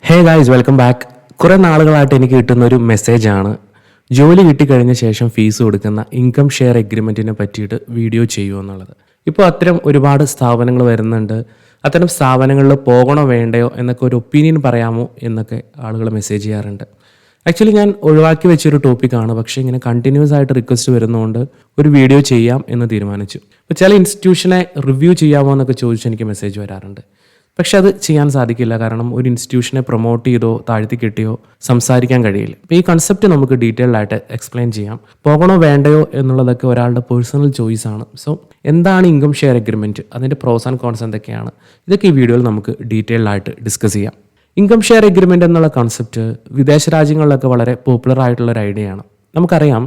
Hey guys, welcome back. കുറേ നാളുകളായിട്ട് എനിക്ക് കിട്ടുന്ന ഒരു മെസ്സേജാണ് ജോലി കിട്ടിക്കഴിഞ്ഞ ശേഷം ഫീസ് കൊടുക്കുന്ന ഇൻകം ഷെയർ എഗ്രിമെൻറ്റിനെ പറ്റിയിട്ട് വീഡിയോ ചെയ്യുമോ എന്നുള്ളത്. ഇപ്പോൾ അത്തരം ഒരുപാട് സ്ഥാപനങ്ങൾ വരുന്നുണ്ട്. അത്തരം സ്ഥാപനങ്ങളിൽ പോകണോ വേണ്ടയോ എന്നൊക്കെ ഒരു ഒപ്പീനിയൻ പറയാമോ എന്നൊക്കെ ആളുകൾ മെസ്സേജ് ചെയ്യാറുണ്ട്. ആക്ച്വലി ഞാൻ ഒഴിവാക്കി വെച്ചൊരു ടോപ്പിക്കാണ്, പക്ഷേ ഇങ്ങനെ കണ്ടിന്യൂസ് ആയിട്ട് റിക്വസ്റ്റ് വരുന്നതുകൊണ്ട് ഒരു വീഡിയോ ചെയ്യാം എന്ന് തീരുമാനിച്ചു. ഇപ്പോൾ ചില ഇൻസ്റ്റിറ്റ്യൂഷനെ റിവ്യൂ ചെയ്യാമോ എന്നൊക്കെ ചോദിച്ച് എനിക്ക് മെസ്സേജ് വരാറുണ്ട്. പക്ഷെ അത് ചെയ്യാൻ സാധിക്കില്ല, കാരണം ഒരു ഇൻസ്റ്റിറ്റ്യൂഷനെ പ്രൊമോട്ട് ചെയ്തോ താഴ്ത്തി കിട്ടിയോ സംസാരിക്കാൻ കഴിയില്ല. അപ്പോൾ ഈ കൺസെപ്റ്റ് നമുക്ക് ഡീറ്റെയിൽഡ് ആയിട്ട് എക്സ്പ്ലെയിൻ ചെയ്യാം. പോകണോ വേണ്ടയോ എന്നുള്ളതൊക്കെ ഒരാളുടെ പേഴ്സണൽ ചോയ്സ് ആണ്. സോ എന്താണ് ഇൻകം ഷെയർ എഗ്രിമെൻറ്റ്, അതിൻ്റെ പ്രോസ് ആൻഡ് കോൺസ് എന്തൊക്കെയാണ്, ഇതൊക്കെ ഈ വീഡിയോയിൽ നമുക്ക് ഡീറ്റെയിൽഡ് ആയിട്ട് ഡിസ്കസ് ചെയ്യാം. ഇൻകം ഷെയർ എഗ്രിമെൻറ്റ് എന്നുള്ള കൺസെപ്റ്റ് വിദേശ രാജ്യങ്ങളിലൊക്കെ വളരെ പോപ്പുലർ ആയിട്ടുള്ള ഒരു ഐഡിയ ആണ്. നമുക്കറിയാം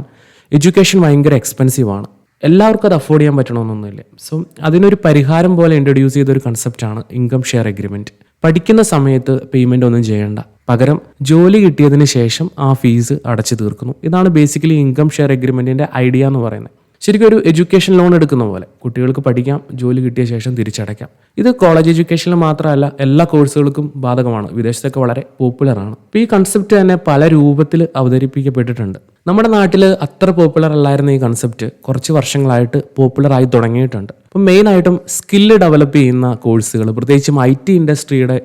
എഡ്യൂക്കേഷൻ ഭയങ്കര എക്സ്പെൻസീവാണ്, എല്ലാവർക്കും അത് അഫോർഡ് ചെയ്യാൻ പറ്റണമെന്നൊന്നുമില്ല. സോ അതിനൊരു പരിഹാരം പോലെ ഇൻട്രൊഡ്യൂസ് ചെയ്തൊരു കൺസെപ്റ്റാണ് ഇൻകം ഷെയർ എഗ്രിമെൻറ്റ്. പഠിക്കുന്ന സമയത്ത് പേയ്മെൻ്റ് ഒന്നും ചെയ്യേണ്ട, പകരം ജോലി കിട്ടിയതിന് ശേഷം ആ ഫീസ് അടച്ചു തീർക്കുന്നു. ഇതാണ് ബേസിക്കലി ഇൻകം ഷെയർ എഗ്രിമെൻറ്റിൻ്റെ ഐഡിയ എന്ന് പറയുന്നത്. ശരിക്കും ഒരു എഡ്യൂക്കേഷൻ ലോൺ എടുക്കുന്ന പോലെ കുട്ടികൾക്ക് പഠിക്കാം, ജോലി കിട്ടിയ ശേഷം തിരിച്ചടയ്ക്കാം. ഇത് കോളേജ് എഡ്യൂക്കേഷനിൽ മാത്രമല്ല, എല്ലാ കോഴ്സുകൾക്കും ബാധകമാണ്. വിദേശത്തൊക്കെ വളരെ പോപ്പുലറാണ്. ഇപ്പോൾ ഈ കൺസെപ്റ്റ് തന്നെ പല രൂപത്തിൽ അവതരിപ്പിക്കപ്പെട്ടിട്ടുണ്ട്. നമ്മുടെ നാട്ടിൽ അത്ര പോപ്പുലർ അല്ലായിരുന്ന ഈ കൺസെപ്റ്റ് കുറച്ച് വർഷങ്ങളായിട്ട് പോപ്പുലറായി തുടങ്ങിയിട്ടുണ്ട്. അപ്പം മെയിനായിട്ടും സ്കില്ല് ഡെവലപ്പ് ചെയ്യുന്ന കോഴ്സുകൾ, പ്രത്യേകിച്ചും IT ഇൻഡസ്ട്രിയുടെ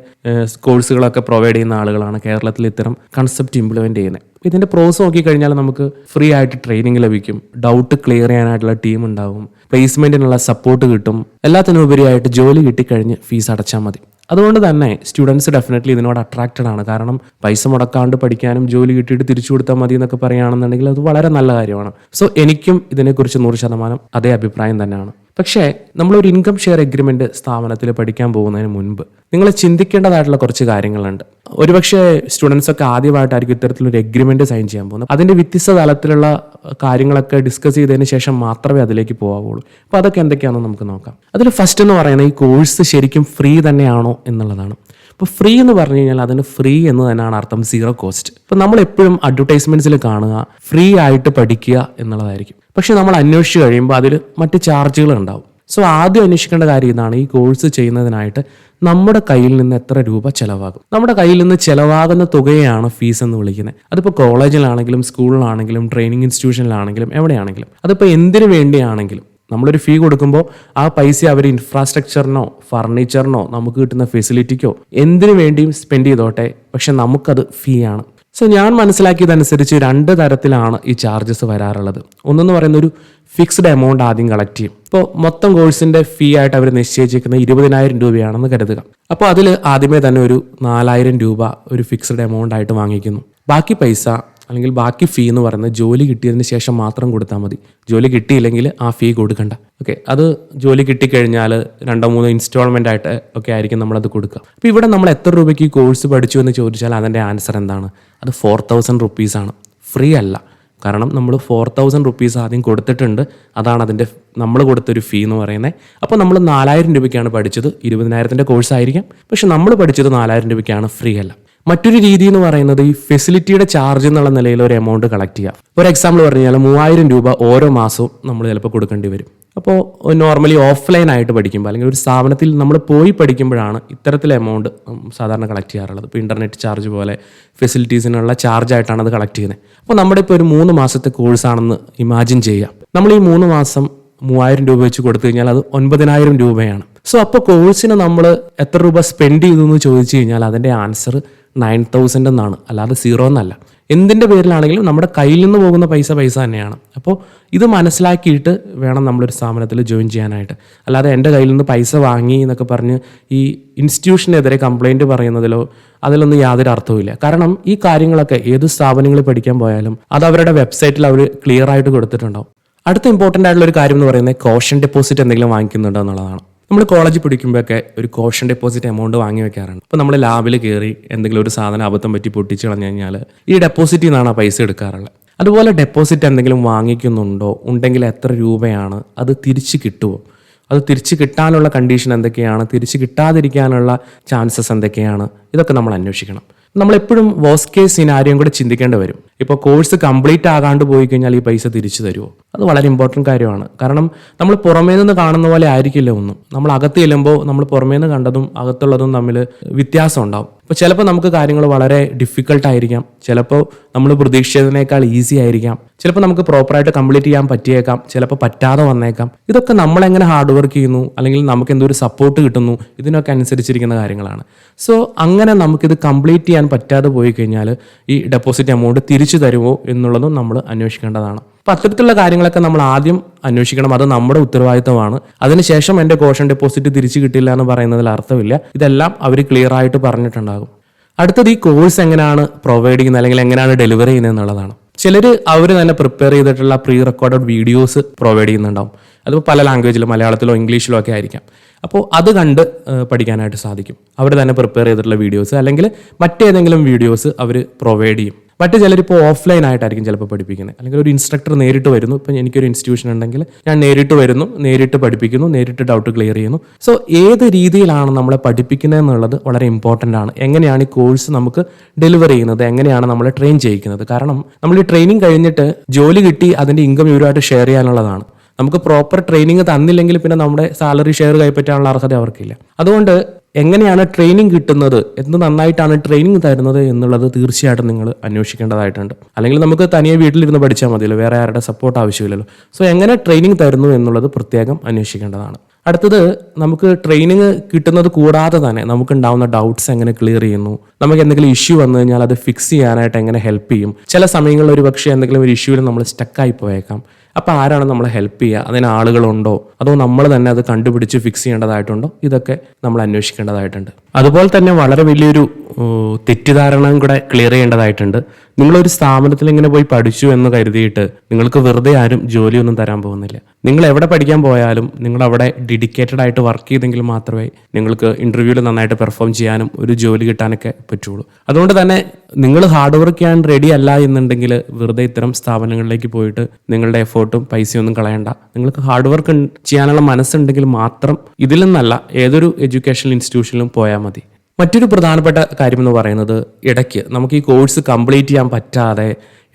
കോഴ്സുകളൊക്കെ പ്രൊവൈഡ് ചെയ്യുന്ന ആളുകളാണ് കേരളത്തിൽ ഇത്തരം കൺസെപ്റ്റ് ഇംപ്ലിമെൻറ്റ് ചെയ്യുന്നത്. ഇതിൻ്റെ പ്രോസസ് നോക്കിക്കഴിഞ്ഞാൽ നമുക്ക് ഫ്രീ ആയിട്ട് ട്രെയിനിങ് ലഭിക്കും, ഡൗട്ട് ക്ലിയർ ചെയ്യാനായിട്ടുള്ള ടീം ഉണ്ടാവും, പ്ലേസ്മെൻറ്റിനുള്ള സപ്പോർട്ട് കിട്ടും, എല്ലാത്തിനും ഉപരിയായിട്ട് ജോലി കിട്ടിക്കഴിഞ്ഞ് ഫീസ് അടച്ചാൽ മതി. അതുകൊണ്ട് തന്നെ സ്റ്റുഡൻസ് ഡെഫിനറ്റ്ലി ഇതിനോട് അട്രാക്റ്റഡ് ആണ്. കാരണം പൈസ മുടക്കാണ്ട് പഠിക്കാനും ജോലി കിട്ടിയിട്ട് തിരിച്ചു കൊടുത്താൽ മതി എന്നൊക്കെ പറയുകയാണെന്നുണ്ടെങ്കിൽ അത് വളരെ നല്ല കാര്യമാണ്. സോ എനിക്കും ഇതിനെക്കുറിച്ച് 100% അതേ അഭിപ്രായം തന്നെയാണ്. പക്ഷേ നമ്മളൊരു ഇൻകം ഷെയർ എഗ്രിമെൻറ്റ് സ്ഥാപനത്തിൽ പഠിക്കാൻ പോകുന്നതിന് മുൻപ് നിങ്ങൾ ചിന്തിക്കേണ്ടതായിട്ടുള്ള കുറച്ച് കാര്യങ്ങളുണ്ട്. ഒരുപക്ഷെ സ്റ്റുഡൻസ് ഒക്കെ ആദ്യമായിട്ടായിരിക്കും ഇത്തരത്തിലൊരു എഗ്രിമെൻറ്റ് സൈൻ ചെയ്യാൻ പോകുന്നത്. അതിൻ്റെ വ്യത്യസ്ത തലത്തിലുള്ള കാര്യങ്ങളൊക്കെ ഡിസ്കസ് ചെയ്തതിന് ശേഷം മാത്രമേ അതിലേക്ക് പോകാവുള്ളൂ. അപ്പോൾ അതൊക്കെ എന്തൊക്കെയാണെന്ന് നമുക്ക് നോക്കാം. അതിൽ ഫസ്റ്റ് എന്ന് പറയുന്നത് ഈ കോഴ്സ് ശരിക്കും ഫ്രീ തന്നെയാണോ എന്നുള്ളതാണ്. ഇപ്പോൾ ഫ്രീ എന്ന് പറഞ്ഞു കഴിഞ്ഞാൽ അതിന് ഫ്രീ എന്ന് തന്നെയാണ് അർത്ഥം, സീറോ കോസ്റ്റ്. ഇപ്പോൾ നമ്മൾ എപ്പോഴും അഡ്വർടൈസ്മെൻറ്റ്സിൽ കാണുക ഫ്രീ ആയിട്ട് പഠിക്കുക എന്നുള്ളതായിരിക്കും. പക്ഷെ നമ്മൾ അന്വേഷിച്ച് കഴിയുമ്പോൾ അതിൽ മറ്റ് ചാർജുകൾ ഉണ്ടാവും. സോ ആദ്യം അന്വേഷിക്കേണ്ട കാര്യം ഇതാണ്, ഈ കോഴ്സ് ചെയ്യുന്നതിനായിട്ട് നമ്മുടെ കയ്യിൽ നിന്ന് എത്ര രൂപ ചിലവാകും. നമ്മുടെ കയ്യിൽ നിന്ന് ചിലവാകുന്ന തുകയാണ് ഫീസ് എന്ന് വിളിക്കുന്നത്. അതിപ്പോൾ കോളേജിലാണെങ്കിലും സ്കൂളിലാണെങ്കിലും ട്രെയിനിങ് ഇൻസ്റ്റിറ്റ്യൂഷനിലാണെങ്കിലും എവിടെയാണെങ്കിലും, അതിപ്പോൾ എന്തിനു വേണ്ടിയാണെങ്കിലും നമ്മളൊരു ഫീ കൊടുക്കുമ്പോൾ ആ പൈസ അവർ ഇൻഫ്രാസ്ട്രക്ചറിനോ ഫർണിച്ചറിനോ നമുക്ക് കിട്ടുന്ന ഫെസിലിറ്റിക്കോ എന്തിനു വേണ്ടിയും സ്പെൻഡ് ചെയ്തോട്ടെ, പക്ഷെ നമുക്കത് ഫീ ആണ്. സോ ഞാൻ മനസ്സിലാക്കിയതനുസരിച്ച് 2 തരത്തിലാണ് ഈ ചാർജസ് വരാറുള്ളത്. ഒന്നെന്ന് പറയുന്ന ഒരു ഫിക്സ്ഡ് എമൗണ്ട് ആദ്യം കളക്ട് ചെയ്യും. ഇപ്പോൾ മൊത്തം കോഴ്സിൻ്റെ ഫീ ആയിട്ട് അവർ നിശ്ചയിച്ചിരിക്കുന്നത് 20,000 രൂപയാണെന്ന് കരുതുക. അപ്പോൾ അതിൽ ആദ്യമേ തന്നെ ഒരു 4,000 രൂപ ഒരു ഫിക്സ്ഡ് എമൗണ്ട് ആയിട്ട് വാങ്ങിക്കുന്നു. ബാക്കി പൈസ അല്ലെങ്കിൽ ബാക്കി ഫീ എന്ന് പറയുന്നത് ജോലി കിട്ടിയതിന് ശേഷം മാത്രം കൊടുത്താൽ മതി. ജോലി കിട്ടിയില്ലെങ്കിൽ ആ ഫീ കൊടുക്കണ്ട. ഓക്കെ, അത് ജോലി കിട്ടിക്കഴിഞ്ഞാൽ 2-3 ഇൻസ്റ്റാൾമെൻ്റ് ആയിട്ട് ഒക്കെ ആയിരിക്കും നമ്മളത് കൊടുക്കുക. അപ്പോൾ ഇവിടെ നമ്മൾ എത്ര രൂപയ്ക്ക് കോഴ്സ് പഠിച്ചു എന്ന് ചോദിച്ചാൽ അതിൻ്റെ ആൻസർ എന്താണ്? അത് 4,000 റുപ്പീസാണ്. ഫ്രീ അല്ല. കാരണം നമ്മൾ 4,000 റുപ്പീസ് ആദ്യം കൊടുത്തിട്ടുണ്ട്. അതാണ് അതിൻ്റെ നമ്മൾ കൊടുത്തൊരു ഫീ എന്ന് പറയുന്നത്. അപ്പോൾ നമ്മൾ 4,000 രൂപയ്ക്കാണ് പഠിച്ചത്. 20,000-ൻ്റെ കോഴ്സായിരിക്കാം, പക്ഷെ നമ്മൾ പഠിച്ചത് 4,000 രൂപയ്ക്കാണ്, ഫ്രീ അല്ല. മറ്റൊരു രീതി എന്ന് പറയുന്നത് ഈ ഫെസിലിറ്റിയുടെ ചാർജ് എന്നുള്ള നിലയിൽ ഒരു എമൗണ്ട് കളക്ട് ചെയ്യുക. ഒരു എക്സാമ്പിൾ പറഞ്ഞു കഴിഞ്ഞാൽ 3,000 രൂപ ഓരോ മാസവും നമ്മൾ ചിലപ്പോൾ കൊടുക്കേണ്ടി വരും. അപ്പോൾ നോർമലി ഓഫ്ലൈൻ ആയിട്ട് പഠിക്കുമ്പോൾ അല്ലെങ്കിൽ ഒരു സ്ഥാപനത്തിൽ നമ്മൾ പോയി പഠിക്കുമ്പോഴാണ് ഇത്തരത്തിലെ എമൗണ്ട് സാധാരണ കളക്ട് ചെയ്യാറുള്ളത്. ഇപ്പോൾ ഇൻ്റർനെറ്റ് ചാർജ് പോലെ ഫെസിലിറ്റീസിനുള്ള ചാർജായിട്ടാണ് അത് കളക്ട് ചെയ്യുന്നത്. അപ്പോൾ നമ്മുടെ ഇപ്പോൾ ഒരു 3 മാസത്തെ കോഴ്സാണെന്ന് ഇമാജിൻ ചെയ്യുക. നമ്മൾ ഈ 3 മാസം 3,000 രൂപ വെച്ച് കൊടുത്തു കഴിഞ്ഞാൽ അത് 9,000 രൂപയാണ്. സോ അപ്പോൾ കോഴ്സിന് നമ്മൾ എത്ര രൂപ സ്പെൻഡ് ചെയ്തു എന്ന് ചോദിച്ചു കഴിഞ്ഞാൽ അതിൻ്റെ ആൻസർ 9,000 എന്നാണ്, അല്ലാതെ 0 എന്നല്ല. എന്തിൻ്റെ പേരിലാണെങ്കിലും നമ്മുടെ കയ്യിൽ നിന്ന് പോകുന്ന പൈസ തന്നെയാണ്. അപ്പോൾ ഇത് മനസ്സിലാക്കിയിട്ട് വേണം നമ്മളൊരു സ്ഥാപനത്തിൽ ജോയിൻ ചെയ്യാനായിട്ട്. അല്ലാതെ എൻ്റെ കയ്യിൽ നിന്ന് പൈസ വാങ്ങി എന്നൊക്കെ പറഞ്ഞ് ഈ ഇൻസ്റ്റിറ്റ്യൂഷനെതിരെ കംപ്ലൈൻറ്റ് പറയുന്നതിലോ അതിലൊന്നും യാതൊരു അർത്ഥവുമില്ല. കാരണം ഈ കാര്യങ്ങളൊക്കെ ഏത് സ്ഥാപനങ്ങളിൽ പഠിക്കാൻ പോയാലും അത് അവരുടെ വെബ്സൈറ്റിൽ അവർ ക്ലിയർ ആയിട്ട് കൊടുത്തിട്ടുണ്ടാവും. അടുത്ത ഇമ്പോർട്ടൻ്റ് ആയിട്ടുള്ള ഒരു കാര്യം എന്ന് പറയുന്നത് കോഷൻ ഡെപ്പോസിറ്റ് എന്തെങ്കിലും വാങ്ങിക്കുന്നുണ്ടോ എന്നുള്ളതാണ്. നമ്മൾ കോളേജിൽ പഠിക്കുമ്പോഴൊക്കെ ഒരു കോഷൻ ഡെപ്പോസിറ്റ് എമൗണ്ട് വാങ്ങി വെക്കാറുണ്ട്. അപ്പോൾ നമ്മൾ ലാബിൽ കയറി എന്തെങ്കിലും ഒരു സാധനം അബദ്ധം പറ്റി പൊട്ടിച്ച് കളഞ്ഞു കഴിഞ്ഞാൽ ഈ ഡെപ്പോസിറ്റിൽ നിന്നാണ് ആ പൈസ എടുക്കാറുള്ളത്. അതുപോലെ ഡെപ്പോസിറ്റ് എന്തെങ്കിലും വാങ്ങിക്കുന്നുണ്ടോ, ഉണ്ടെങ്കിൽ എത്ര രൂപയാണ്, അത് തിരിച്ച് കിട്ടുമോ, അത് തിരിച്ച് കിട്ടാനുള്ള കണ്ടീഷൻ എന്തൊക്കെയാണ്, തിരിച്ച് കിട്ടാതിരിക്കാനുള്ള ചാൻസസ് എന്തൊക്കെയാണ്, ഇതൊക്കെ നമ്മൾ അന്വേഷിക്കണം. നമ്മളെപ്പോഴും വേഴ്സ്റ്റ് കേസ് സിനാരിയും കൂടെ ചിന്തിക്കേണ്ടി വരും. ഇപ്പോൾ കോഴ്സ് കംപ്ലീറ്റ് ആകാണ്ട് പോയി കഴിഞ്ഞാൽ ഈ പൈസ തിരിച്ചു തരുമോ? അത് വളരെ ഇമ്പോർട്ടൻറ്റ് കാര്യമാണ്. കാരണം നമ്മൾ പുറമേ നിന്ന് കാണുന്ന പോലെ ആയിരിക്കില്ല ഒന്നും. നമ്മൾ അകത്ത് ചെല്ലുമ്പോൾ നമ്മൾ പുറമേ നിന്ന് കണ്ടതും അകത്തുള്ളതും തമ്മിൽ വ്യത്യാസം ഉണ്ടാവും. ഇപ്പോൾ ചിലപ്പോൾ നമുക്ക് കാര്യങ്ങൾ വളരെ ഡിഫിക്കൽട്ടായിരിക്കാം, ചിലപ്പോൾ നമ്മൾ പ്രതീക്ഷിച്ചതിനേക്കാൾ ഈസി ആയിരിക്കാം, ചിലപ്പോൾ നമുക്ക് പ്രോപ്പറായിട്ട് കംപ്ലീറ്റ് ചെയ്യാൻ പറ്റിയേക്കാം, ചിലപ്പോൾ പറ്റാതെ വന്നേക്കാം. ഇതൊക്കെ നമ്മളെങ്ങനെ ഹാർഡ് വർക്ക് ചെയ്യുന്നു, അല്ലെങ്കിൽ നമുക്ക് എന്തൊരു സപ്പോർട്ട് കിട്ടുന്നു, ഇതിനൊക്കെ അനുസരിച്ചിരിക്കുന്ന കാര്യങ്ങളാണ്. സോ അങ്ങനെ നമുക്കിത് കംപ്ലീറ്റ് ചെയ്യാൻ പറ്റാതെ പോയി കഴിഞ്ഞാൽ ഈ ഡെപ്പോസിറ്റ് എമൗണ്ട് തിരിച്ചു തരുമോ എന്നുള്ളതും നമ്മൾ അന്വേഷിക്കേണ്ടതാണ്. അപ്പം അത്തരത്തിലുള്ള കാര്യങ്ങളൊക്കെ നമ്മൾ ആദ്യം അന്വേഷിക്കണം. അത് നമ്മുടെ ഉത്തരവാദിത്തമാണ്. അതിനുശേഷം എൻ്റെ കോഷൻ ഡെപ്പോസിറ്റ് തിരിച്ചു കിട്ടില്ല എന്ന് പറയുന്നതിൽ അർത്ഥമില്ല. ഇതെല്ലാം അവർ ക്ലിയർ ആയിട്ട് പറഞ്ഞിട്ടുണ്ടാകും. അടുത്തത് ഈ കോഴ്സ് എങ്ങനെയാണ് പ്രൊവൈഡ് ചെയ്യുന്നത്, അല്ലെങ്കിൽ എങ്ങനെയാണ് ഡെലിവറി ചെയ്യുന്നത് എന്നുള്ളതാണ്. ചിലർ അവർ തന്നെ പ്രിപ്പയർ ചെയ്തിട്ടുള്ള പ്രീ റെക്കോർഡഡ് വീഡിയോസ് പ്രൊവൈഡ് ചെയ്യുന്നുണ്ടാവും. അതിപ്പോൾ പല ലാംഗ്വേജിലും, മലയാളത്തിലോ ഇംഗ്ലീഷിലോ ഒക്കെ ആയിരിക്കാം. അപ്പോൾ അത് കണ്ട് പഠിക്കാനായിട്ട് സാധിക്കും. അവർ തന്നെ പ്രിപ്പയർ ചെയ്തിട്ടുള്ള വീഡിയോസ് അല്ലെങ്കിൽ മറ്റേതെങ്കിലും വീഡിയോസ് അവർ പ്രൊവൈഡ് ചെയ്യും. മറ്റു ചിലരിപ്പോൾ ഓഫ്ലൈൻ ആയിട്ടായിരിക്കും ചിലപ്പോൾ പഠിപ്പിക്കുന്നത്, അല്ലെങ്കിൽ ഒരു ഇൻസ്ട്രക്ടർ നേരിട്ട് വരുന്നു. ഇപ്പം എനിക്കൊരു ഇൻസ്റ്റിറ്റ്യൂഷൻ ഉണ്ടെങ്കിൽ ഞാൻ നേരിട്ട് വരുന്നു, നേരിട്ട് പഠിപ്പിക്കുന്നു, നേരിട്ട് ഡൗട്ട് ക്ലിയർ ചെയ്യുന്നു. സോ ഏത് രീതിയിലാണ് നമ്മളെ പഠിപ്പിക്കുന്നത് എന്നുള്ളത് വളരെ ഇമ്പോർട്ടൻ്റ് ആണ്. എങ്ങനെയാണ് ഈ കോഴ്സ് നമുക്ക് ഡെലിവർ ചെയ്യുന്നത്, എങ്ങനെയാണ് നമ്മളെ ട്രെയിൻ ചെയ്യിക്കുന്നത്. കാരണം നമ്മൾ ഈ ട്രെയിനിങ് കഴിഞ്ഞിട്ട് ജോലി കിട്ടി അതിൻ്റെ ഇൻകം ഇവരുമായിട്ട് ഷെയർ ചെയ്യാനുള്ളതാണ്. നമുക്ക് പ്രോപ്പർ ട്രെയിനിങ് തന്നില്ലെങ്കിൽ പിന്നെ നമ്മുടെ സാലറി ഷെയർ കൈപ്പറ്റാനുള്ള അർഹത അവർക്കില്ല. അതുകൊണ്ട് എങ്ങനെയാണ് ട്രെയിനിങ് കിട്ടുന്നത്, എന്ത് നന്നായിട്ടാണ് ട്രെയിനിങ് തരുന്നത് എന്നുള്ളത് തീർച്ചയായിട്ടും നിങ്ങൾ അന്വേഷിക്കേണ്ടതായിട്ടുണ്ട്. അല്ലെങ്കിൽ നമുക്ക് തനിയെ വീട്ടിലിരുന്ന് പഠിച്ചാൽ മതിയല്ലോ, വേറെ ആരുടെ സപ്പോർട്ട് ആവശ്യമില്ലല്ലോ. സോ എങ്ങനെ ട്രെയിനിങ് തരുന്നു എന്നുള്ളത് പ്രത്യേകം അന്വേഷിക്കേണ്ടതാണ്. അടുത്തത്, നമുക്ക് ട്രെയിനിങ് കിട്ടുന്നത് കൂടാതെ തന്നെ നമുക്ക് ഉണ്ടാവുന്ന ഡൗട്ട്സ് എങ്ങനെ ക്ലിയർ ചെയ്യുന്നു, നമുക്ക് എന്തെങ്കിലും ഇഷ്യൂ വന്നു കഴിഞ്ഞാൽ അത് ഫിക്സ് ചെയ്യാനായിട്ട് എങ്ങനെ ഹെൽപ്പ് ചെയ്യും. ചില സമയങ്ങളിൽ ഒരു പക്ഷേ എന്തെങ്കിലും ഒരു ഇഷ്യൂവിൽ നമ്മൾ സ്റ്റക്കായി പോയേക്കാം. അപ്പോൾ ആരാണ് നമ്മളെ ഹെൽപ്പ് ചെയ്യുക, അതിന് ആളുകളുണ്ടോ, അതോ നമ്മൾ തന്നെ അത് കണ്ടുപിടിച്ച് ഫിക്സ് ചെയ്യേണ്ടതായിട്ടുണ്ടോ, ഇതൊക്കെ നമ്മൾ അന്വേഷിക്കേണ്ടതായിട്ടുണ്ട്. അതുപോലെ തന്നെ വളരെ വലിയൊരു തെറ്റിദ്ധാരണയും കൂടെ ക്ലിയർ ചെയ്യേണ്ടതായിട്ടുണ്ട്. നിങ്ങളൊരു സ്ഥാപനത്തിൽ ഇങ്ങനെ പോയി പഠിച്ചു എന്ന് കരുതിയിട്ട് നിങ്ങൾക്ക് വെറുതെ ആരും ജോലിയൊന്നും തരാൻ പോകുന്നില്ല. നിങ്ങൾ എവിടെ പഠിക്കാൻ പോയാലും നിങ്ങൾ അവിടെ ഡെഡിക്കേറ്റഡ് ആയിട്ട് വർക്ക് ചെയ്തെങ്കിൽ മാത്രമേ നിങ്ങൾക്ക് ഇൻ്റർവ്യൂവിൽ നന്നായിട്ട് പെർഫോം ചെയ്യാനും ഒരു ജോലി കിട്ടാനൊക്കെ പറ്റുള്ളൂ. അതുകൊണ്ട് തന്നെ നിങ്ങൾ ഹാർഡ് വർക്ക് ചെയ്യാൻ റെഡി അല്ല എന്നുണ്ടെങ്കിൽ വെറുതെ ഇത്തരം സ്ഥാപനങ്ങളിലേക്ക് പോയിട്ട് നിങ്ങളുടെ എഫേർട്ടും പൈസയൊന്നും കളയണ്ട. നിങ്ങൾക്ക് ഹാർഡ് വർക്ക് ചെയ്യാനുള്ള മനസ്സുണ്ടെങ്കിൽ മാത്രം ഇതിൽ നിന്നല്ല ഏതൊരു എഡ്യൂക്കേഷണൽ ഇൻസ്റ്റിറ്റ്യൂഷനിലും പോയാൽ മതി. മറ്റൊരു പ്രധാനപ്പെട്ട കാര്യം എന്ന് പറയുന്നത്, ഇടയ്ക്ക് നമുക്ക് ഈ കോഴ്സ് കംപ്ലീറ്റ് ചെയ്യാൻ പറ്റാതെ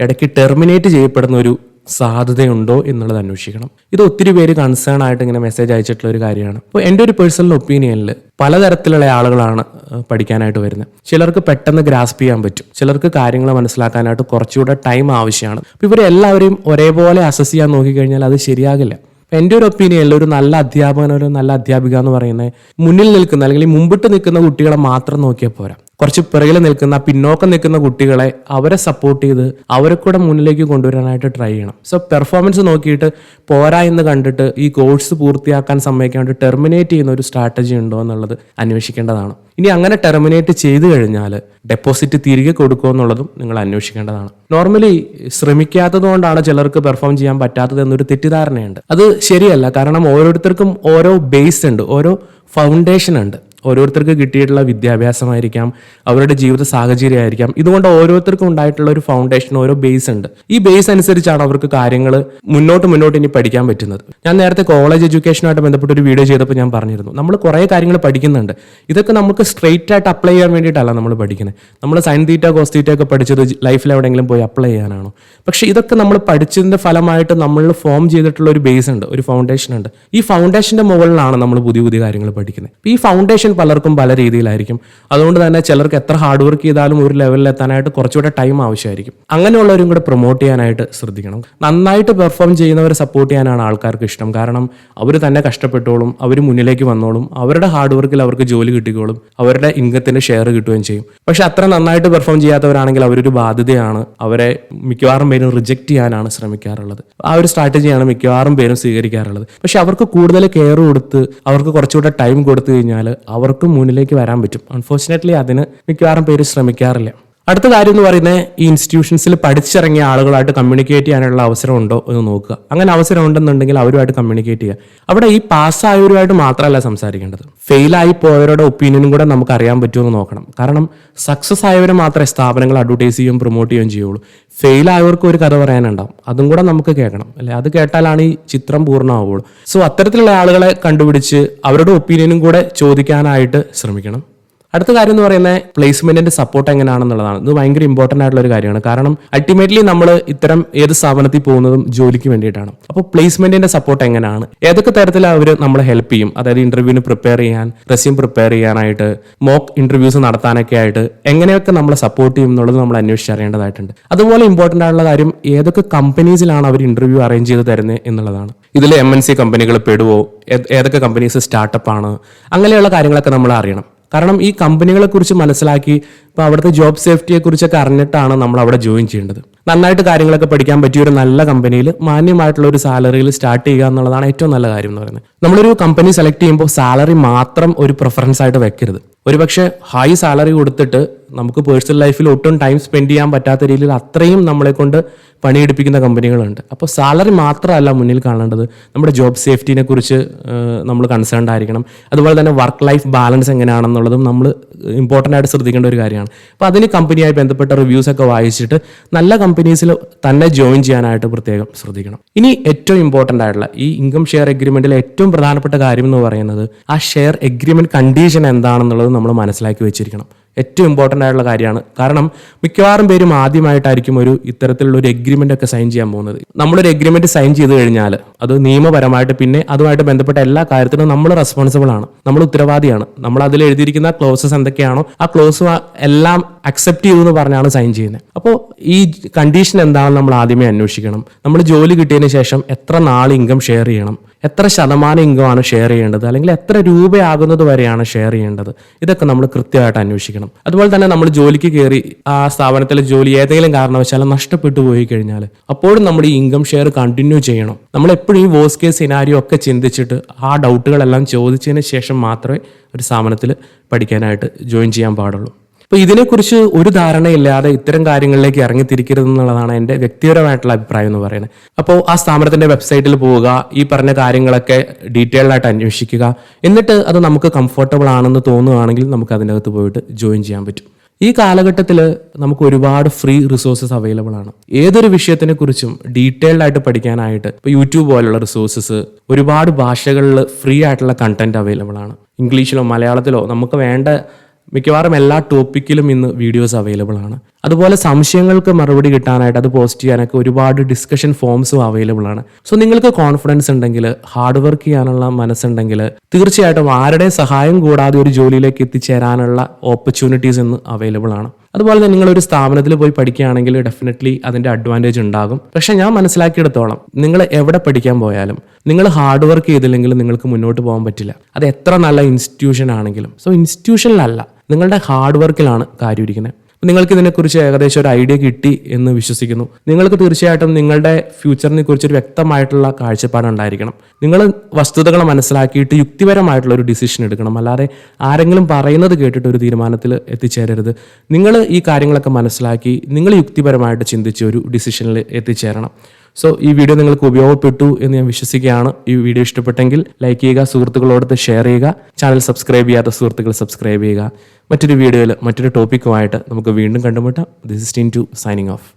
ഇടയ്ക്ക് ടെർമിനേറ്റ് ചെയ്യപ്പെടുന്ന ഒരു സാധ്യതയുണ്ടോ എന്നുള്ളത് അന്വേഷിക്കണം. ഇത് ഒത്തിരി പേര് കൺസേൺ ആയിട്ട് ഇങ്ങനെ മെസ്സേജ് അയച്ചിട്ടുള്ള ഒരു കാര്യമാണ്. അപ്പോൾ എൻ്റെ ഒരു പേഴ്സണൽ ഒപ്പീനിയനിൽ പലതരത്തിലുള്ള ആളുകളാണ് പഠിക്കാനായിട്ട് വരുന്നത്. ചിലർക്ക് പെട്ടെന്ന് ഗ്രാസ്പ് ചെയ്യാൻ പറ്റും, ചിലർക്ക് കാര്യങ്ങൾ മനസ്സിലാക്കാനായിട്ട് കുറച്ചുകൂടെ ടൈം ആവശ്യമാണ്. അപ്പോൾ ഇവരെല്ലാവരെയും ഒരേപോലെ അസസ് ചെയ്യാൻ നോക്കിക്കഴിഞ്ഞാൽ അത് ശരിയാകില്ല. എൻ്റെ ഒരു ഒപ്പീനിയനിൽ ഒരു നല്ല അധ്യാപകൻ, ഒരു നല്ല അധ്യാപിക എന്ന് പറയുന്നത് മുന്നിൽ നിൽക്കുന്ന അല്ലെങ്കിൽ മുമ്പിട്ട് നിൽക്കുന്ന കുട്ടികളെ മാത്രം നോക്കിയാൽ പോരാ. കുറച്ച് പിറകിൽ നിൽക്കുന്ന, പിന്നോക്കം നിൽക്കുന്ന കുട്ടികളെ അവരെ സപ്പോർട്ട് ചെയ്ത് അവരെ കൂടെ മുന്നിലേക്ക് കൊണ്ടുവരാനായിട്ട് ട്രൈ ചെയ്യണം. സോ പെർഫോമൻസ് നോക്കിയിട്ട് പോരാ എന്ന് കണ്ടിട്ട് ഈ കോഴ്സ് പൂർത്തിയാക്കാൻ സമ്മതിക്കാണ്ട് ടെർമിനേറ്റ് ചെയ്യുന്ന ഒരു സ്ട്രാറ്റജി ഉണ്ടോ എന്നുള്ളത് അന്വേഷിക്കേണ്ടതാണ്. ഇനി അങ്ങനെ ടെർമിനേറ്റ് ചെയ്തു കഴിഞ്ഞാൽ ഡെപ്പോസിറ്റ് തിരികെ കൊടുക്കുമോ എന്നുള്ളതും നിങ്ങൾ അന്വേഷിക്കേണ്ടതാണ്. നോർമലി ശ്രമിക്കാത്തത് കൊണ്ടാണ് ചിലർക്ക് പെർഫോം ചെയ്യാൻ പറ്റാത്തത് എന്നൊരു തെറ്റിദ്ധാരണയുണ്ട്. അത് ശരിയല്ല. കാരണം ഓരോരുത്തർക്കും ഓരോ ബേസ് ഉണ്ട്, ഓരോ ഫൗണ്ടേഷൻ ഉണ്ട്. ഓരോരുത്തർക്ക് കിട്ടിയിട്ടുള്ള വിദ്യാഭ്യാസമായിരിക്കാം, അവരുടെ ജീവിത സാഹചര്യമായിരിക്കാം. ഇതുകൊണ്ട് ഓരോരുത്തർക്കും ഉണ്ടായിട്ടുള്ള ഒരു ഫൗണ്ടേഷൻ, ഓരോ ബേസ് ഉണ്ട്. ഈ ബേസ് അനുസരിച്ചാണ് അവർക്ക് കാര്യങ്ങൾ മുന്നോട്ട് ഇനി പഠിക്കാൻ പറ്റുന്നത്. ഞാൻ നേരത്തെ കോളേജ് എഡ്യൂക്കേഷനുമായിട്ട് ബന്ധപ്പെട്ട ഒരു വീഡിയോ ചെയ്തപ്പോൾ ഞാൻ പറഞ്ഞിരുന്നു, നമ്മൾ കുറേ കാര്യങ്ങൾ പഠിക്കുന്നുണ്ട്. ഇതൊക്കെ നമുക്ക് സ്ട്രെയിറ്റ് ആയിട്ട് അപ്ലൈ ചെയ്യാൻ വേണ്ടിയിട്ടല്ല നമ്മൾ പഠിക്കുന്നത്. നമ്മൾ സൈൻ തീറ്റ കോസ് തീറ്റ ഒക്കെ പഠിച്ചത് ലൈഫിൽ എവിടെയെങ്കിലും പോയി അപ്ലൈ ചെയ്യാനാണോ? പക്ഷേ ഇതൊക്കെ നമ്മൾ പഠിച്ചതിൻ്റെ ഫലമായിട്ട് നമ്മൾ ഫോം ചെയ്തിട്ടുള്ള ഒരു ബേസ് ഉണ്ട്, ഒരു ഫൗണ്ടേഷൻ ഉണ്ട്. ഈ ഫൗണ്ടേഷൻ്റെ മുകളിലാണ് നമ്മൾ പുതിയ പുതിയ കാര്യങ്ങൾ പഠിക്കുന്നത്. ഈ ഫൗണ്ടേഷൻ പലർക്കും പല രീതിയിലായിരിക്കും. അതുകൊണ്ട് തന്നെ ചിലർക്ക് എത്ര ഹാർഡ് വർക്ക് ചെയ്താലും ഒരു ലെവലിൽ എത്താനായിട്ട് കുറച്ചുകൂടെ ടൈം ആവശ്യമായിരിക്കും. അങ്ങനെയുള്ളവരും കൂടെ പ്രൊമോട്ട് ചെയ്യാനായിട്ട് ശ്രദ്ധിക്കണം. നന്നായിട്ട് പെർഫോം ചെയ്യുന്നവരെ സപ്പോർട്ട് ചെയ്യാനാണ് ആൾക്കാർക്ക് ഇഷ്ടം. കാരണം അവർ തന്നെ കഷ്ടപ്പെട്ടോളും, അവർ മുന്നിലേക്ക് വന്നോളും, അവരുടെ ഹാർഡ് വർക്കിൽ അവർക്ക് ജോലി കിട്ടിക്കോളും, അവരുടെ ഇൻകത്തിന് ഷെയർ കിട്ടുകയും ചെയ്യും. പക്ഷെ അത്ര നന്നായിട്ട് പെർഫോം ചെയ്യാത്തവരാണെങ്കിൽ അവരൊരു ബാധ്യതയാണ്. അവരെ മിക്കവാറും പേരും റിജക്റ്റ് ചെയ്യാനാണ് ശ്രമിക്കാറുള്ളത്. ആ ഒരു സ്ട്രാറ്റജിയാണ് മിക്കവാറും പേരും സ്വീകരിക്കാറുള്ളത്. പക്ഷെ അവർക്ക് കൂടുതൽ കെയർ കൊടുത്ത് അവർക്ക് കുറച്ചുകൂടെ ടൈം കൊടുത്തു കഴിഞ്ഞാൽ അവർക്ക് മുന്നിലേക്ക് വരാൻ പറ്റും. അൺഫോർച്ചുനേറ്റ്ലി അതിന് മിക്കവാറും പേര് ശ്രമിക്കാറില്ല. അടുത്ത കാര്യം എന്ന് പറയുന്നത്, ഈ ഇൻസ്റ്റിറ്റ്യൂഷൻസിൽ പഠിച്ചിറങ്ങിയ ആളുകളായിട്ട് കമ്മ്യൂണിക്കേറ്റ് ചെയ്യാനുള്ള അവസരം ഉണ്ടോ എന്ന് നോക്കുക. അങ്ങനെ അവസരം ഉണ്ടെന്നുണ്ടെങ്കിൽ അവരുമായിട്ട് കമ്മ്യൂണിക്കേറ്റ് ചെയ്യുക. അവിടെ ഈ പാസ്സായവരുമായിട്ട് മാത്രമല്ല സംസാരിക്കേണ്ടത്, ഫെയിലായി പോയവരുടെ ഒപ്പീനിയനും കൂടെ നമുക്ക് അറിയാൻ പറ്റുമെന്ന് നോക്കണം. കാരണം സക്സസ് ആയവരെ മാത്രമേ സ്ഥാപനങ്ങൾ അഡ്വർടൈസ് ചെയ്യുകയും പ്രൊമോട്ട് ചെയ്യുകയും ചെയ്യുള്ളൂ. ഫെയിലായവർക്ക് ഒരു കഥ പറയാനുണ്ടാവും, അതും കൂടെ നമുക്ക് കേൾക്കണം അല്ലേ? അത് കേട്ടാലാണ് ഈ ചിത്രം പൂർണ്ണമാവുള്ളൂ. സോ അത്തരത്തിലുള്ള ആളുകളെ കണ്ടുപിടിച്ച് അവരുടെ ഒപ്പീനിയനും കൂടെ ചോദിക്കാനായിട്ട് ശ്രമിക്കണം. അടുത്ത കാര്യം എന്ന് പറയുന്നത് പ്ലേസ്മെന്റിന്റെ സപ്പോർട്ട് എങ്ങനെയാണെന്നുള്ളതാണ്. ഇത് ഭയങ്കര ഇമ്പോർട്ടന്റ് ആയിട്ടുള്ള ഒരു കാര്യമാണ്. കാരണം അൾട്ടിമേറ്റ്ലി നമ്മൾ ഇത്തരം ഏത് സ്ഥാപനത്തിൽ പോകുന്നതും ജോലിക്ക് വേണ്ടിയിട്ടാണ്. അപ്പോൾ പ്ലേസ്മെന്റിന്റെ സപ്പോർട്ട് എങ്ങനെയാണ്, ഏതൊക്കെ തരത്തിൽ അവർ നമ്മളെ ഹെൽപ്പ് ചെയ്യും, അതായത് ഇന്റർവ്യൂവിന് പ്രിപ്പയർ ചെയ്യാൻ, റെസ്യൂം പ്രിപ്പയർ ചെയ്യാനായിട്ട്, മോക്ക് ഇന്റർവ്യൂസ് നടത്താനൊക്കെ ആയിട്ട് എങ്ങനെയൊക്കെ നമ്മളെ സപ്പോർട്ട് ചെയ്യും എന്നുള്ളത് നമ്മൾ അന്വേഷിച്ചറിയേണ്ടതായിട്ടുണ്ട്. അതുപോലെ ഇമ്പോർട്ടന്റ് ആയിട്ടുള്ള കാര്യം ഏതൊക്കെ കമ്പനീസിലാണ് അവർ ഇന്റർവ്യൂ അറേഞ്ച് ചെയ്ത് തരുന്നത് എന്നുള്ളതാണ്. ഇതിൽ MNC കമ്പനികൾ പെടുവോ, ഏതൊക്കെ കമ്പനീസ് സ്റ്റാർട്ടപ്പ് ആണ്, അങ്ങനെയുള്ള കാര്യങ്ങളൊക്കെ നമ്മൾ അറിയണം. കാരണം ഈ കമ്പനികളെ കുറിച്ച് മനസ്സിലാക്കി ഇപ്പോൾ അവിടുത്തെ ജോബ് സേഫ്റ്റിയെ കുറിച്ചൊക്കെ അറിഞ്ഞിട്ടാണ് നമ്മൾ അവിടെ ജോയിൻ ചെയ്യേണ്ടത്. നന്നായിട്ട് കാര്യങ്ങളൊക്കെ പഠിക്കാൻ പറ്റിയ ഒരു നല്ല കമ്പനിയിൽ മാന്യമായിട്ടുള്ള ഒരു സാലറിയിൽ സ്റ്റാർട്ട് ചെയ്യുക എന്നുള്ളതാണ് ഏറ്റവും നല്ല കാര്യം എന്ന് പറയുന്നത്. നമ്മളൊരു കമ്പനി സെലക്ട് ചെയ്യുമ്പോൾ സാലറി മാത്രം ഒരു പ്രിഫറൻസ് ആയിട്ട് വെക്കരുത്. ഒരുപക്ഷെ ഹൈ സാലറി കൊടുത്തിട്ട് നമുക്ക് പേഴ്സണൽ ലൈഫിൽ ഒട്ടും ടൈം സ്പെൻഡ് ചെയ്യാൻ പറ്റാത്ത രീതിയിൽ അത്രയും നമ്മളെ കൊണ്ട് പണിയെടുപ്പിക്കുന്ന കമ്പനികളുണ്ട്. അപ്പോൾ സാലറി മാത്രമല്ല മുന്നിൽ കാണേണ്ടത്, നമ്മുടെ ജോബ് സേഫ്റ്റിനെ കുറിച്ച് നമ്മൾ കൺസേൺഡ് ആയിരിക്കണം. അതുപോലെ തന്നെ വർക്ക് ലൈഫ് ബാലൻസ് എങ്ങനെയാണെന്നുള്ളതും നമ്മൾ ഇമ്പോർട്ടൻ്റ് ആയിട്ട് ശ്രദ്ധിക്കേണ്ട ഒരു കാര്യമാണ്. അപ്പോൾ അതിന് കമ്പനിയായി ബന്ധപ്പെട്ട റിവ്യൂസ് ഒക്കെ വായിച്ചിട്ട് നല്ല കമ്പനീസിൽ തന്നെ ജോയിൻ ചെയ്യാനായിട്ട് പ്രത്യേകം ശ്രദ്ധിക്കണം. ഇനി ഏറ്റവും ഇമ്പോർട്ടൻ്റ് ആയിട്ടുള്ള ഈ ഇൻകം ഷെയർ എഗ്രിമെന്റിലെ ഏറ്റവും പ്രധാനപ്പെട്ട കാര്യം എന്ന് പറയുന്നത് ആ ഷെയർ എഗ്രിമെന്റ് കണ്ടീഷൻ എന്താണെന്നുള്ളത് നമ്മൾ മനസ്സിലാക്കി വെച്ചിരിക്കണം. ഏറ്റവും ഇമ്പോർട്ടൻ്റ് ആയിട്ടുള്ള കാര്യമാണ്. കാരണം മിക്കവാറും പേരും ആദ്യമായിട്ടായിരിക്കും ഇത്തരത്തിലുള്ള ഒരു എഗ്രിമെന്റ് ഒക്കെ സൈൻ ചെയ്യാൻ പോകുന്നത്. നമ്മളൊരു എഗ്രിമെന്റ് സൈൻ ചെയ്ത് കഴിഞ്ഞാൽ അത് നിയമപരമായിട്ട് പിന്നെ അതുമായിട്ട് ബന്ധപ്പെട്ട എല്ലാ കാര്യത്തിനും നമ്മൾ റെസ്പോൺസിബിൾ ആണ്, നമ്മൾ ഉത്തരവാദിയാണ്. നമ്മൾ അതിൽ എഴുതിയിരിക്കുന്ന ക്ലോസസ് എന്തൊക്കെയാണോ ആ ക്ലോസ് എല്ലാം അക്സെപ്റ്റ് ചെയ്തു എന്ന് പറഞ്ഞാണ് സൈൻ ചെയ്യുന്നത്. അപ്പോൾ ഈ കണ്ടീഷൻ എന്താണെന്ന് നമ്മൾ ആദ്യമേ അന്വേഷിക്കണം. നമ്മൾ ജോലി കിട്ടിയതിന് ശേഷം എത്ര നാൾ ഇൻകം ഷെയർ ചെയ്യണം, എത്ര ശതമാനം ഇൻകമാണ് ഷെയർ ചെയ്യേണ്ടത്, അല്ലെങ്കിൽ എത്ര രൂപയാകുന്നത് വരെയാണ് ഷെയർ ചെയ്യേണ്ടത്, ഇതൊക്കെ നമ്മൾ കൃത്യമായിട്ട് അന്വേഷിക്കണം. അതുപോലെ തന്നെ നമ്മൾ ജോലിക്ക് കയറി ആ സ്ഥാപനത്തിലെ ജോലി ഏതെങ്കിലും കാരണവശാലും നഷ്ടപ്പെട്ടു പോയി കഴിഞ്ഞാൽ അപ്പോഴും നമ്മൾ ഈ ഇൻകം ഷെയർ കണ്ടിന്യൂ ചെയ്യണം. നമ്മൾ എപ്പോഴും ഈ വേഴ്സ്റ്റ് കേസ് സിനാരിയോ ഒക്കെ ചിന്തിച്ചിട്ട് ആ ഡൗട്ടുകളെല്ലാം ചോദിച്ചതിന് ശേഷം മാത്രമേ ഒരു സ്ഥാപനത്തിൽ പഠിക്കാനായിട്ട് ജോയിൻ ചെയ്യാൻ പാടുള്ളൂ. അപ്പോൾ ഇതിനെക്കുറിച്ച് ഒരു ധാരണയില്ലാതെ ഇത്തരം കാര്യങ്ങളിലേക്ക് ഇറങ്ങിത്തിരിക്കരുത് എന്നുള്ളതാണ് എൻ്റെ വ്യക്തിപരമായിട്ടുള്ള അഭിപ്രായം എന്ന് പറയുന്നത്. അപ്പോൾ ആ സ്ഥാപനത്തിൻ്റെ വെബ്സൈറ്റിൽ പോവുക, ഈ പറഞ്ഞ കാര്യങ്ങളൊക്കെ ഡീറ്റെയിൽഡ് ആയിട്ട് അന്വേഷിക്കുക. എന്നിട്ട് അത് നമുക്ക് കംഫർട്ടബിൾ ആണെന്ന് തോന്നുകയാണെങ്കിൽ നമുക്ക് അതിനകത്ത് പോയിട്ട് ജോയിൻ ചെയ്യാൻ പറ്റും. ഈ കാലഘട്ടത്തിൽ നമുക്ക് ഒരുപാട് ഫ്രീ റിസോഴ്സസ് അവൈലബിൾ ആണ്. ഏതൊരു വിഷയത്തിനെ കുറിച്ചും ഡീറ്റെയിൽഡ് ആയിട്ട് പഠിക്കാനായിട്ട് ഇപ്പോൾ യൂട്യൂബ് പോലുള്ള റിസോഴ്സസ്, ഒരുപാട് ഭാഷകളിൽ ഫ്രീ ആയിട്ടുള്ള കണ്ടന്റ് അവൈലബിൾ ആണ്. ഇംഗ്ലീഷിലോ മലയാളത്തിലോ നമുക്ക് വേണ്ട മിക്കവാറും എല്ലാ ടോപ്പിക്കിലും ഇന്ന് വീഡിയോസ് അവൈലബിൾ ആണ്. അതുപോലെ സംശയങ്ങൾക്ക് മറുപടി കിട്ടാനായിട്ട് അത് പോസ്റ്റ് ചെയ്യാനൊക്കെ ഒരുപാട് ഡിസ്കഷൻ ഫോംസും അവൈലബിൾ ആണ്. സോ നിങ്ങൾക്ക് കോൺഫിഡൻസ് ഉണ്ടെങ്കിൽ, ഹാർഡ് വർക്ക് ചെയ്യാനുള്ള മനസ്സുണ്ടെങ്കിൽ തീർച്ചയായിട്ടും ആരുടെയും സഹായം കൂടാതെ ഒരു ജോലിയിലേക്ക് എത്തിച്ചേരാനുള്ള ഓപ്പർച്യൂണിറ്റീസ് ഇന്ന് അവൈലബിൾ ആണ്. അതുപോലെ തന്നെ നിങ്ങളൊരു സ്ഥാപനത്തിൽ പോയി പഠിക്കുകയാണെങ്കിൽ ഡെഫിനറ്റ്ലി അതിൻ്റെ അഡ്വാൻറ്റേജ് ഉണ്ടാകും. പക്ഷേ ഞാൻ മനസ്സിലാക്കിയെടുത്തോളം നിങ്ങൾ എവിടെ പഠിക്കാൻ പോയാലും നിങ്ങൾ ഹാർഡ് വർക്ക് ചെയ്തില്ലെങ്കിൽ നിങ്ങൾക്ക് മുന്നോട്ട് പോകാൻ പറ്റില്ല. അത് എത്ര നല്ല ഇൻസ്റ്റിറ്റ്യൂഷൻ ആണെങ്കിലും. സോ ഇൻസ്റ്റിറ്റ്യൂഷനിലല്ല, നിങ്ങളുടെ ഹാർഡ് വർക്കിലാണ് കാര്യം ഇരിക്കുന്നത്. നിങ്ങൾക്ക് ഇതിനെക്കുറിച്ച് ഏകദേശം ഒരു ഐഡിയ കിട്ടി എന്ന് വിശ്വസിക്കുന്നു. നിങ്ങൾക്ക് തീർച്ചയായിട്ടും നിങ്ങളുടെ ഫ്യൂച്ചറിനെ കുറിച്ചൊരു വ്യക്തമായിട്ടുള്ള കാഴ്ചപ്പാടുണ്ടായിരിക്കണം. നിങ്ങൾ വസ്തുതകൾ മനസ്സിലാക്കിയിട്ട് യുക്തിപരമായിട്ടുള്ള ഒരു ഡിസിഷൻ എടുക്കണം. അല്ലാതെ ആരെങ്കിലും പറയുന്നത് കേട്ടിട്ട് ഒരു തീരുമാനത്തിൽ എത്തിച്ചേരരുത്. നിങ്ങൾ ഈ കാര്യങ്ങളൊക്കെ മനസ്സിലാക്കി നിങ്ങൾ യുക്തിപരമായിട്ട് ചിന്തിച്ച് ഒരു ഡിസിഷനിൽ എത്തിച്ചേരണം. സോ ഈ വീഡിയോ നിങ്ങൾക്ക് ഉപയോഗപ്പെട്ടു എന്ന് ഞാൻ വിശ്വസിക്കുകയാണ്. ഈ വീഡിയോ ഇഷ്ടപ്പെട്ടെങ്കിൽ ലൈക്ക് ചെയ്യുക, സുഹൃത്തുക്കളോടൊത്ത് ഷെയർ ചെയ്യുക, ചാനൽ സബ്സ്ക്രൈബ് ചെയ്യാത്ത സുഹൃത്തുക്കൾ സബ്സ്ക്രൈബ് ചെയ്യുക. മറ്റൊരു വീഡിയോയിൽ മറ്റൊരു ടോപ്പിക്കുമായിട്ട് നമുക്ക് വീണ്ടും കണ്ടുമുട്ടാം. This is Tintu signing off.